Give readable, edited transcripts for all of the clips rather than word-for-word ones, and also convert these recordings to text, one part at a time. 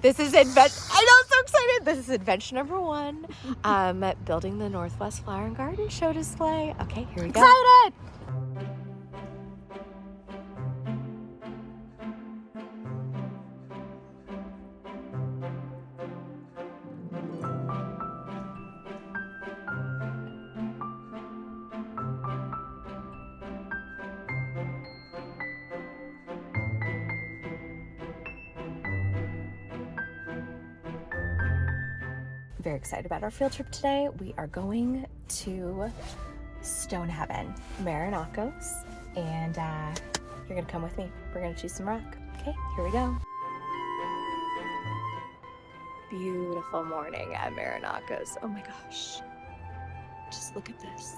This is I know, I'm so excited. This is adventure number 1. Building the Northwest Flower and Garden Show display. Okay, here we go. Excited! Very excited about our field trip today. We are going to Stone Heaven, Marinacos, and you're gonna come with me. We're gonna choose some rock. Okay, here we go. Beautiful morning at Marinacos. Oh my gosh. Just look at this.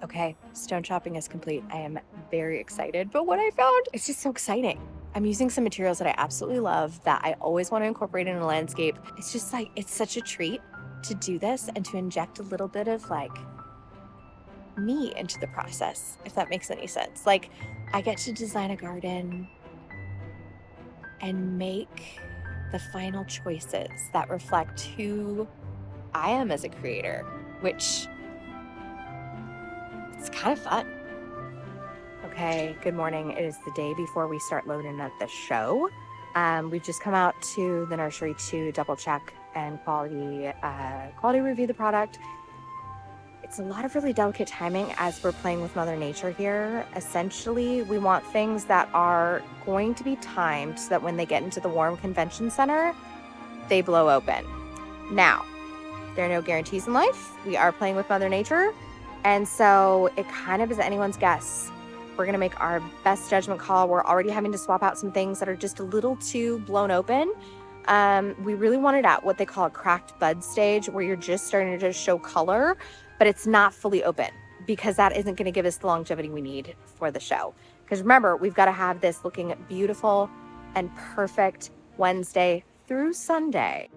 Okay, stone shopping is complete. I am very excited, but what I found, it's just so exciting. I'm using some materials that I absolutely love that I always want to incorporate in a landscape. It's just like, it's such a treat to do this and to inject a little bit of like me into the process, if that makes any sense. Like, I get to design a garden and make the final choices that reflect who I am as a creator, which it's kind of fun. Okay, good morning. It is the day before we start loading up the show. We've just come out to the nursery to double check and quality review the product. It's a lot of really delicate timing as we're playing with Mother Nature here. Essentially, we want things that are going to be timed so that when they get into the warm convention center, they blow open. Now, there are no guarantees in life. We are playing with Mother Nature. And so it kind of is anyone's guess. We're gonna make our best judgment call. We're already having to swap out some things that are just a little too blown open. We really wanted at what they call a cracked bud stage, where you're just starting to just show color, but it's not fully open, because that isn't gonna give us the longevity we need for the show. Because remember, we've gotta have this looking beautiful and perfect Wednesday through Sunday.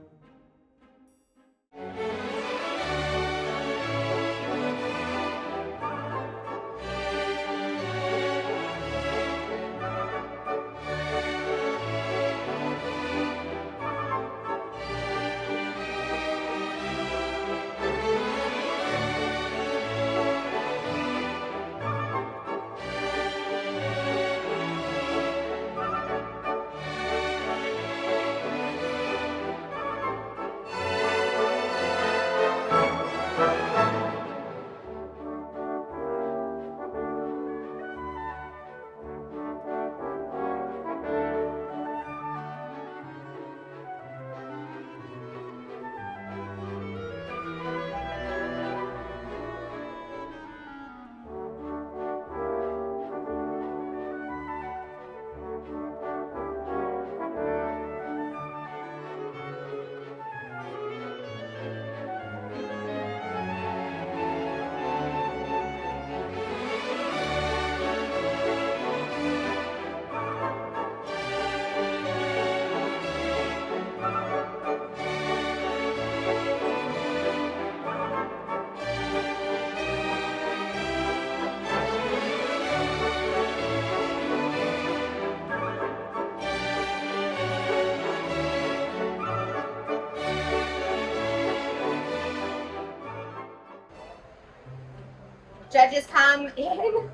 Judges come in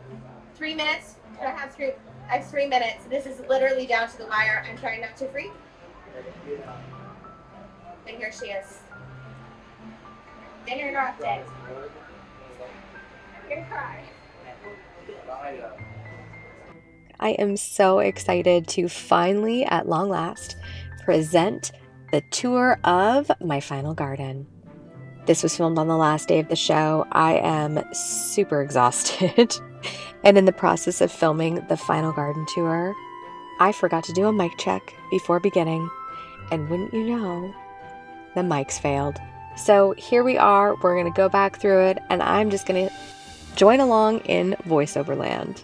3 minutes. I have 3 minutes. This is literally down to the wire. I'm trying not to freak. And here she is. Dinner drop dead. I'm gonna cry. I am so excited to finally, at long last, present the tour of my final garden. This was filmed on the last day of the show. I am super exhausted. And in the process of filming the final garden tour, I forgot to do a mic check before beginning. And wouldn't you know, the mics failed. So here we are. We're going to go back through it, and I'm just going to join along in voiceover land.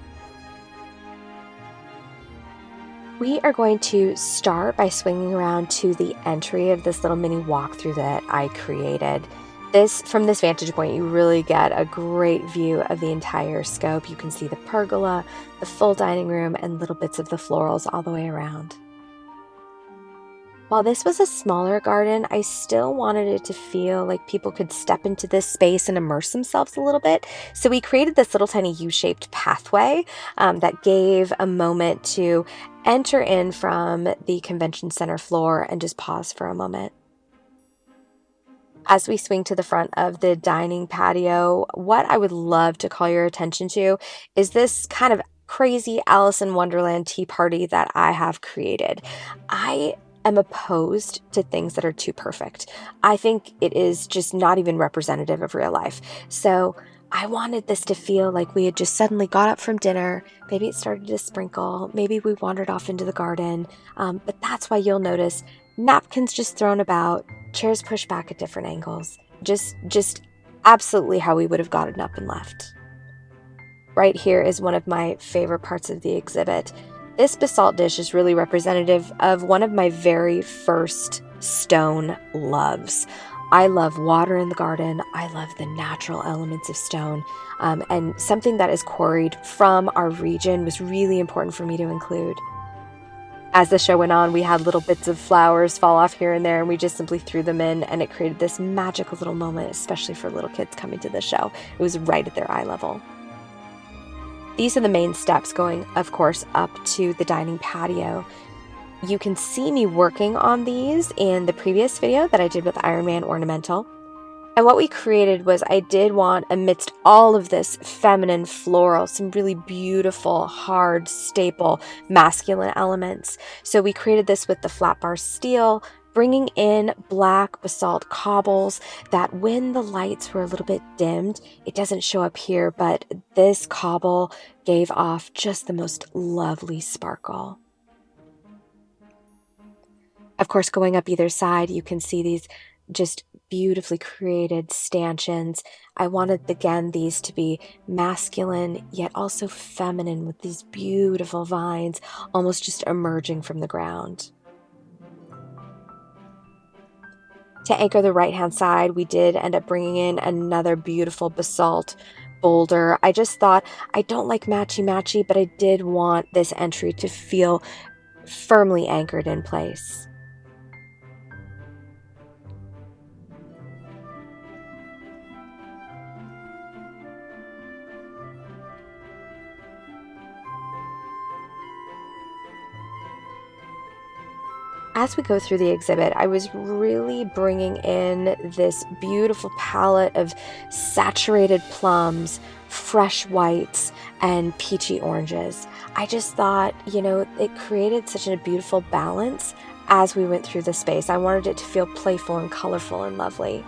We are going to start by swinging around to the entry of this little mini walkthrough that I created. From this vantage point, you really get a great view of the entire scope. You can see the pergola, the full dining room, and little bits of the florals all the way around. While this was a smaller garden, I still wanted it to feel like people could step into this space and immerse themselves a little bit. So we created this little tiny U-shaped pathway that gave a moment to enter in from the convention center floor and just pause for a moment. As we swing to the front of the dining patio, what I would love to call your attention to is this kind of crazy Alice in Wonderland tea party that I have created. I am opposed to things that are too perfect. I think it is just not even representative of real life. So I wanted this to feel like we had just suddenly got up from dinner. Maybe it started to sprinkle. Maybe we wandered off into the garden. But that's why you'll notice napkins just thrown about, chairs pushed back at different angles. Just absolutely how we would have gotten up and left. Right here is one of my favorite parts of the exhibit. This basalt dish is really representative of one of my very first stone loves. I love water in the garden. I love the natural elements of stone. And something that is quarried from our region was really important for me to include. As the show went on, we had little bits of flowers fall off here and there, and we just simply threw them in, and it created this magical little moment, especially for little kids coming to the show. It was right at their eye level. These are the main steps going, of course, up to the dining patio. You can see me working on these in the previous video that I did with Iron Man Ornamental. And what we created was I did want, amidst all of this feminine floral, some really beautiful, hard, staple, masculine elements. So we created this with the flat bar steel, bringing in black basalt cobbles that when the lights were a little bit dimmed, it doesn't show up here, but this cobble gave off just the most lovely sparkle. Of course, going up either side, you can see these just beautifully created stanchions. I wanted, again, these to be masculine, yet also feminine with these beautiful vines almost just emerging from the ground. To anchor the right-hand side, we did end up bringing in another beautiful basalt boulder. I just thought, I don't like matchy-matchy, but I did want this entry to feel firmly anchored in place. As we go through the exhibit, I was really bringing in this beautiful palette of saturated plums, fresh whites, and peachy oranges. I just thought, it created such a beautiful balance as we went through the space. I wanted it to feel playful and colorful and lovely.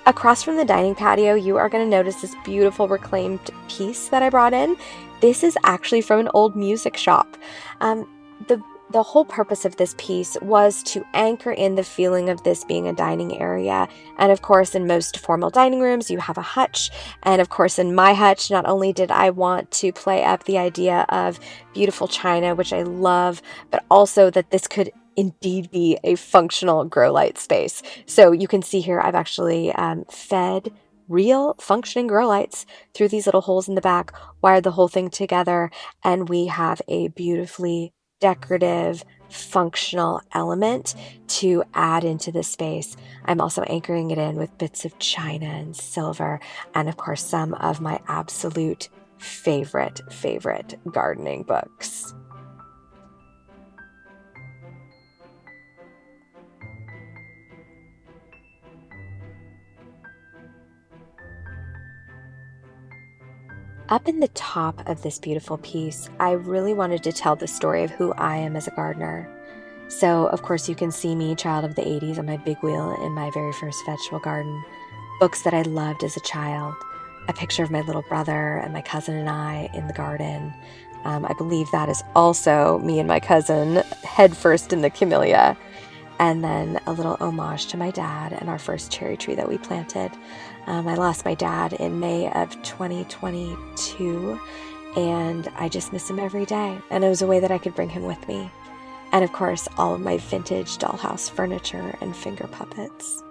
Across from the dining patio, you are going to notice this beautiful reclaimed piece that I brought in. This is actually from an old music shop. The whole purpose of this piece was to anchor in the feeling of this being a dining area. And of course, in most formal dining rooms, you have a hutch. And of course, in my hutch, not only did I want to play up the idea of beautiful china, which I love, but also that this could indeed be a functional grow light space. So you can see here, I've actually fed real functioning grow lights through these little holes in the back, wired the whole thing together, and we have a beautifully decorative, functional element to add into the space. I'm also anchoring it in with bits of china and silver, and of course, some of my absolute favorite gardening books. Up in the top of this beautiful piece, I really wanted to tell the story of who I am as a gardener. So, of course, you can see me, child of the 80s, on my big wheel in my very first vegetable garden. Books that I loved as a child. A picture of my little brother and my cousin and I in the garden. I believe that is also me and my cousin headfirst in the camellia. And then a little homage to my dad and our first cherry tree that we planted. I lost my dad in May of 2022, and I just miss him every day. And it was a way that I could bring him with me. And of course, all of my vintage dollhouse furniture and finger puppets.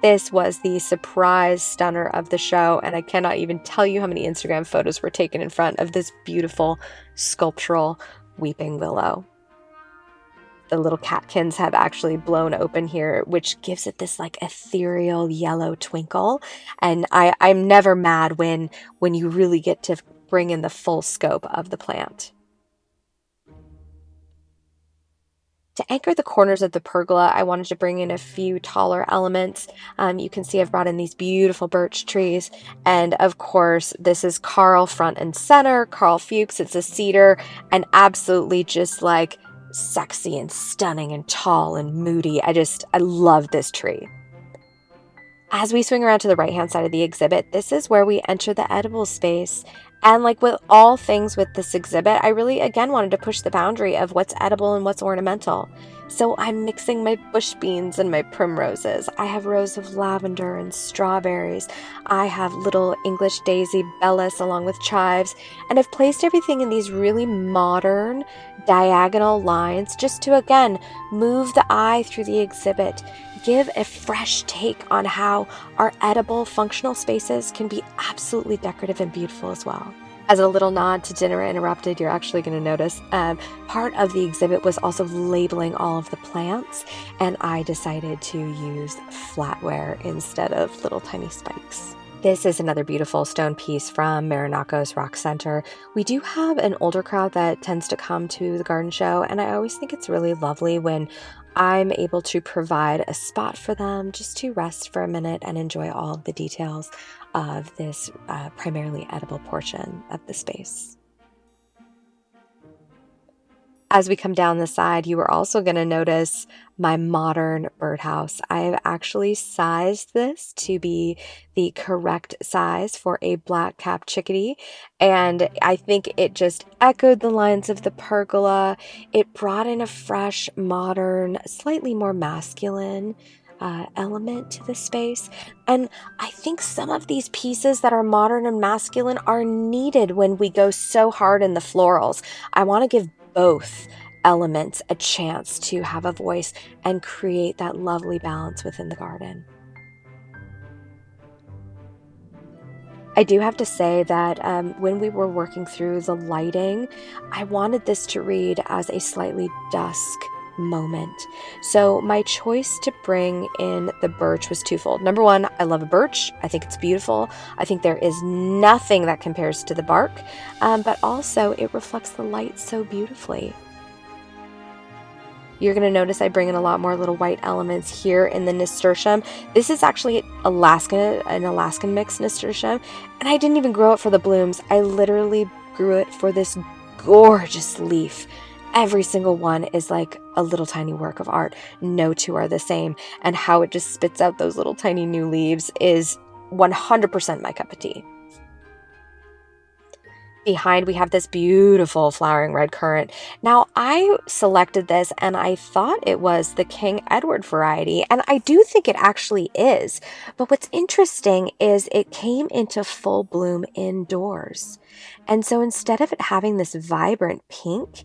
This was the surprise stunner of the show, and I cannot even tell you how many Instagram photos were taken in front of this beautiful sculptural weeping willow. The little catkins have actually blown open here, which gives it this like ethereal yellow twinkle. And I'm never mad when you really get to bring in the full scope of the plant. To anchor the corners of the pergola, I wanted to bring in a few taller elements. You can see I've brought in these beautiful birch trees. And of course, this is Carl front and center, Carl Fuchs. It's a cedar, and absolutely just like sexy and stunning and tall and moody. I love this tree. As we swing around to the right-hand side of the exhibit, this is where we enter the edible space. And like with all things with this exhibit, I really, again, wanted to push the boundary of what's edible and what's ornamental. So I'm mixing my bush beans and my primroses. I have rows of lavender and strawberries. I have little English daisy bellis along with chives. And I've placed everything in these really modern diagonal lines just to, again, move the eye through the exhibit. Give a fresh take on how our edible functional spaces can be absolutely decorative and beautiful as well. As a little nod to Dinner Interrupted, you're actually going to notice part of the exhibit was also labeling all of the plants, and I decided to use flatware instead of little tiny spikes. This is another beautiful stone piece from Marinakos Rock Center. We do have an older crowd that tends to come to the garden show, and I always think it's really lovely when I'm able to provide a spot for them just to rest for a minute and enjoy all of the details of this primarily edible portion of the space. As we come down the side, you are also going to notice my modern birdhouse. I've actually sized this to be the correct size for a black-capped chickadee, and I think it just echoed the lines of the pergola. It brought in a fresh, modern, slightly more masculine element to the space. And I think some of these pieces that are modern and masculine are needed when we go so hard in the florals. I want to give both elements a chance to have a voice and create that lovely balance within the garden. I do have to say that when we were working through the lighting, I wanted this to read as a slightly dusk moment. So my choice to bring in the birch was twofold. Number one, I love a birch. I think it's beautiful. I think there is nothing that compares to the bark, but also it reflects the light so beautifully. You're going to notice I bring in a lot more little white elements here in the nasturtium. This is actually an Alaskan mixed nasturtium, and I didn't even grow it for the blooms. I literally grew it for this gorgeous leaf. Every single one is like a little tiny work of art. No two are the same, and how it just spits out those little tiny new leaves is 100% my cup of tea. Behind, we have this beautiful flowering red currant. Now, I selected this and I thought it was the King Edward variety, and I do think it actually is. But what's interesting is it came into full bloom indoors. And so instead of it having this vibrant pink,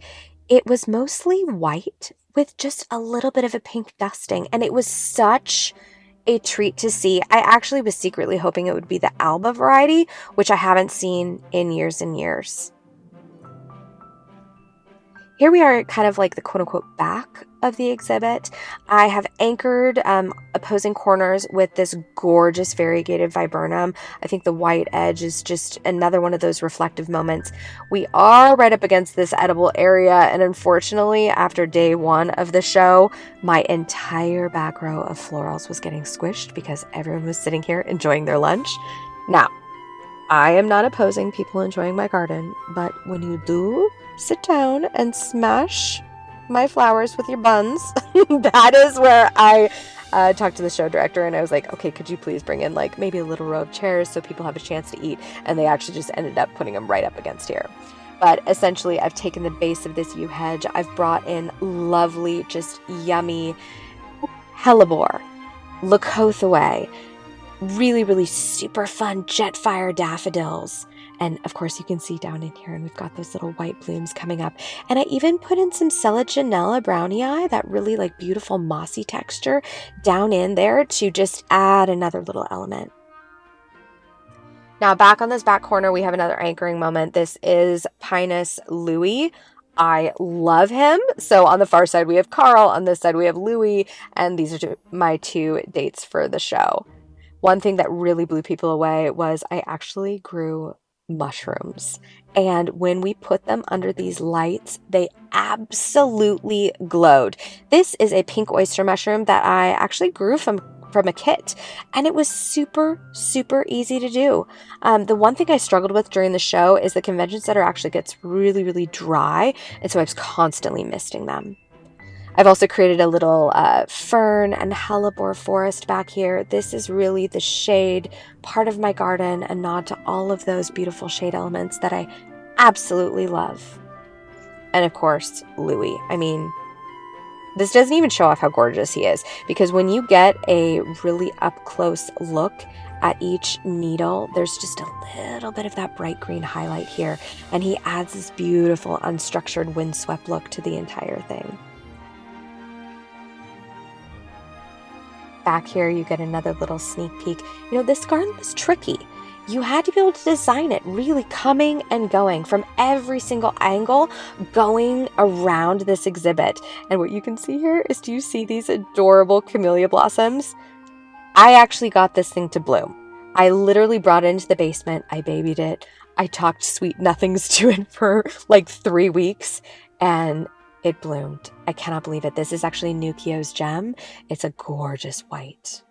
it was mostly white with just a little bit of a pink dusting. And it was such a treat to see. I actually was secretly hoping it would be the Alba variety, which I haven't seen in years and years. Here we are kind of like the quote-unquote back of the exhibit. I have anchored opposing corners with this gorgeous variegated viburnum. I think the white edge is just another one of those reflective moments. We are right up against this edible area, and unfortunately, after day one of the show, my entire back row of florals was getting squished because everyone was sitting here enjoying their lunch. Now, I am not opposing people enjoying my garden, but when you do, sit down and smash my flowers with your buns. That is where I talked to the show director and I was like, okay, could you please bring in like maybe a little row of chairs so people have a chance to eat? And they actually just ended up putting them right up against here. But essentially, I've taken the base of this yew hedge. I've brought in lovely, just yummy hellebore, Lakothaway, really, really super fun Jetfire daffodils. And of course, you can see down in here, and we've got those little white blooms coming up. And I even put in some Selaginella brownie eye, that really like beautiful mossy texture down in there to just add another little element. Now back on this back corner, we have another anchoring moment. This is Pinus Louis. I love him. So on the far side, we have Carl. On this side, we have Louis. And these are my two dates for the show. One thing that really blew people away was I actually grew mushrooms. And when we put them under these lights, they absolutely glowed. This is a pink oyster mushroom that I actually grew from a kit, and it was super, super easy to do. The one thing I struggled with during the show is the convention center actually gets really, really dry, and so I was constantly misting them. I've also created a little fern and hellebore forest back here. This is really the shade part of my garden, a nod to all of those beautiful shade elements that I absolutely love. And of course, Louis. I mean, this doesn't even show off how gorgeous he is, because when you get a really up close look at each needle, there's just a little bit of that bright green highlight here, and he adds this beautiful unstructured windswept look to the entire thing. Back here, you get another little sneak peek. You know, this garden was tricky. You had to be able to design it really coming and going from every single angle going around this exhibit. And what you can see here is, do you see these adorable camellia blossoms? I actually got this thing to bloom. I literally brought it into the basement. I babied it. I talked sweet nothings to it for like 3 weeks, and it bloomed. I cannot believe it. This is actually Nukio's gem. It's a gorgeous white.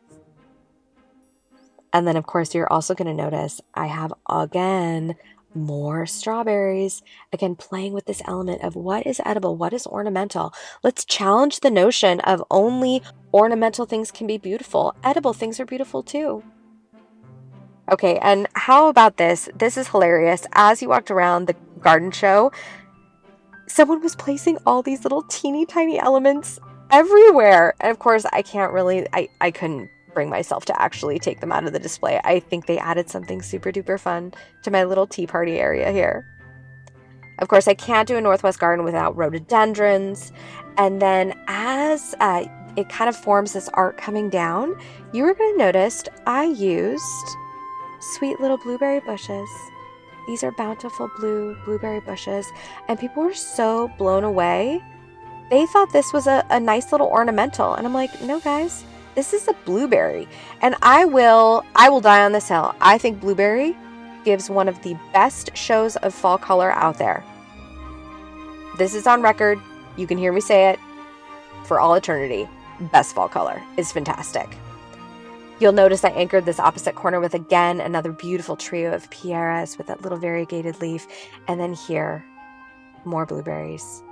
And then, of course, you're also going to notice I have, again, more strawberries. Again, playing with this element of what is edible, what is ornamental. Let's challenge the notion of only ornamental things can be beautiful. Edible things are beautiful too. Okay, and how about this? This is hilarious. As you walked around the garden show, someone was placing all these little teeny tiny elements everywhere. And of course, I couldn't bring myself to actually take them out of the display. I think they added something super duper fun to my little tea party area here. Of course, I can't do a Northwest garden without rhododendrons. And then as it kind of forms this arc coming down, you are going to notice I used sweet little blueberry bushes. These are bountiful blue blueberry bushes, and people were so blown away. They thought this was a nice little ornamental, and I'm like, no guys, this is a blueberry, and I will die on this hill. I think blueberry gives one of the best shows of fall color out there. This is on record. You can hear me say it for all eternity. Best fall color is fantastic. You'll notice I anchored this opposite corner with, again, another beautiful trio of pieras with that little variegated leaf. And then here, more blueberries.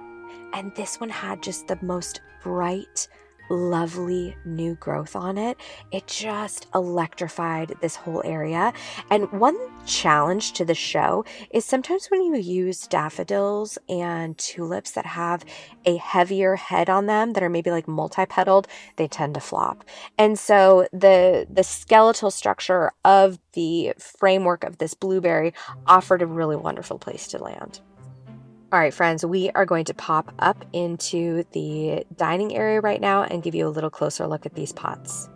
And this one had just the most bright, lovely new growth on it. It just electrified this whole area. And one challenge to the show is sometimes when you use daffodils and tulips that have a heavier head on them, that are maybe like multi-petaled, they tend to flop. And so the skeletal structure of the framework of this blueberry offered a really wonderful place to land. All right, friends, we are going to pop up into the dining area right now and give you a little closer look at these pots.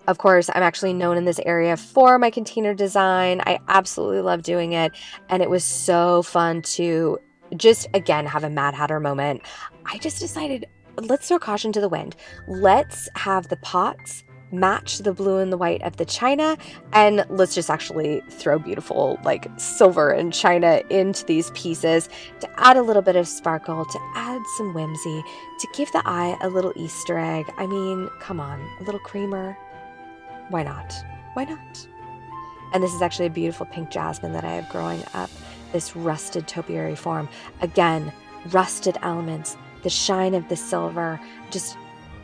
Of course, I'm actually known in this area for my container design. I absolutely love doing it. And it was so fun to just, again, have a Mad Hatter moment. I just decided, let's throw caution to the wind. Let's have the pots match the blue and the white of the china, and let's just actually throw beautiful like silver and china into these pieces to add a little bit of sparkle, to add some whimsy, to give the eye a little Easter egg. I mean, come on, a little creamer. Why not? Why not? And this is actually a beautiful pink jasmine that I have growing up this rusted topiary form. Again, rusted elements, the shine of the silver, just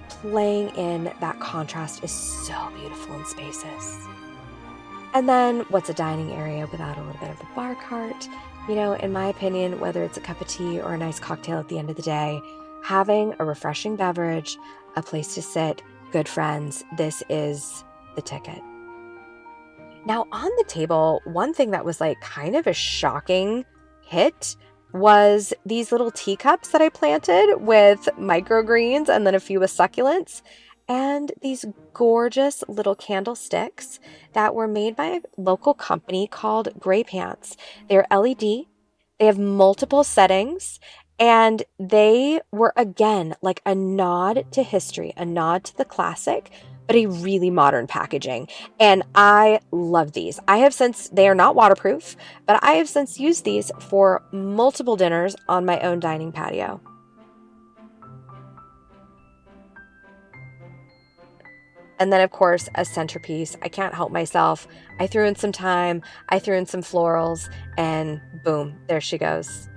playing in that contrast is so beautiful and spacious. And then what's a dining area without a little bit of a bar cart? You know, in my opinion, whether it's a cup of tea or a nice cocktail at the end of the day, having a refreshing beverage, a place to sit, good friends, this is the ticket. Now on the table, one thing that was like kind of a shocking hit was these little teacups that I planted with microgreens and then a few with succulents, and these gorgeous little candlesticks that were made by a local company called Gray Pants. They're LED, they have multiple settings, and they were, again, like a nod to history, a nod to the classic, but a really modern packaging. And I love these. They are not waterproof, but I have since used these for multiple dinners on my own dining patio. And then, of course, a centerpiece. I can't help myself. I threw in some thyme, I threw in some florals, and boom, there she goes.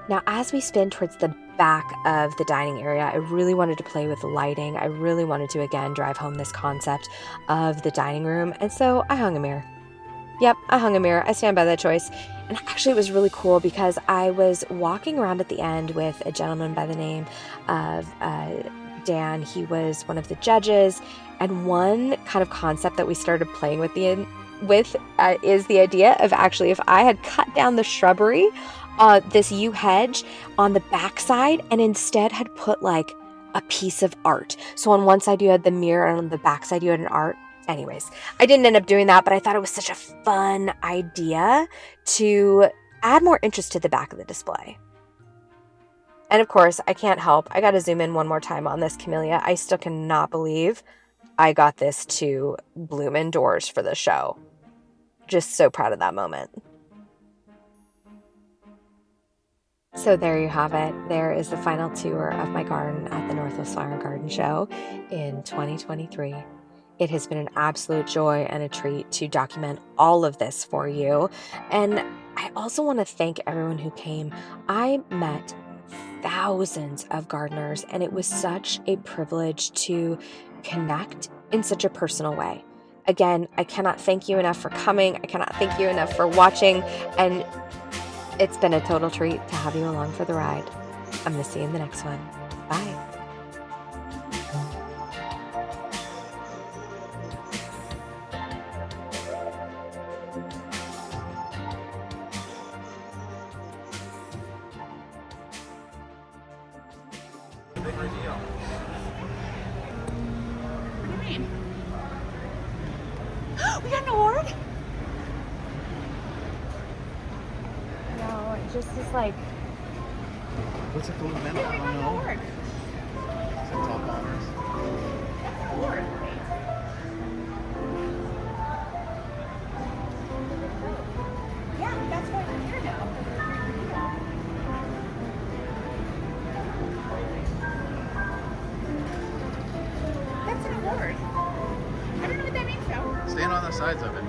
Now, as we spin towards the back of the dining area, I really wanted to play with lighting. I really wanted to, again, drive home this concept of the dining room. And so I hung a mirror. Yep, I hung a mirror. I stand by that choice. And actually, it was really cool because I was walking around at the end with a gentleman by the name of Dan. He was one of the judges. And one kind of concept that we started playing with is the idea of actually, if I had cut down the shrubbery, this yew hedge on the backside, and instead had put like a piece of art. So on one side you had the mirror, and on the backside you had an art. Anyways, I didn't end up doing that, but I thought it was such a fun idea to add more interest to the back of the display. And of course, I can't help. I got to zoom in one more time on this camellia. I still cannot believe I got this to bloom indoors for the show. Just so proud of that moment. So there you have it. There is the final tour of my garden at the Northwest Flower and Garden Show in 2023. It has been an absolute joy and a treat to document all of this for you. And I also want to thank everyone who came. I met thousands of gardeners, and it was such a privilege to connect in such a personal way. Again, I cannot thank you enough for coming. I cannot thank you enough for watching. And it's been a total treat to have you along for the ride. I'm going to see you in the next one. Bye. What do you mean? We got an award? No, it just is like, What's it called again? We I got don't an know. award. Is it top honors? Award. Yeah, that's why we're here now. That's an award. I don't know what that means though. Stand on the sides of it.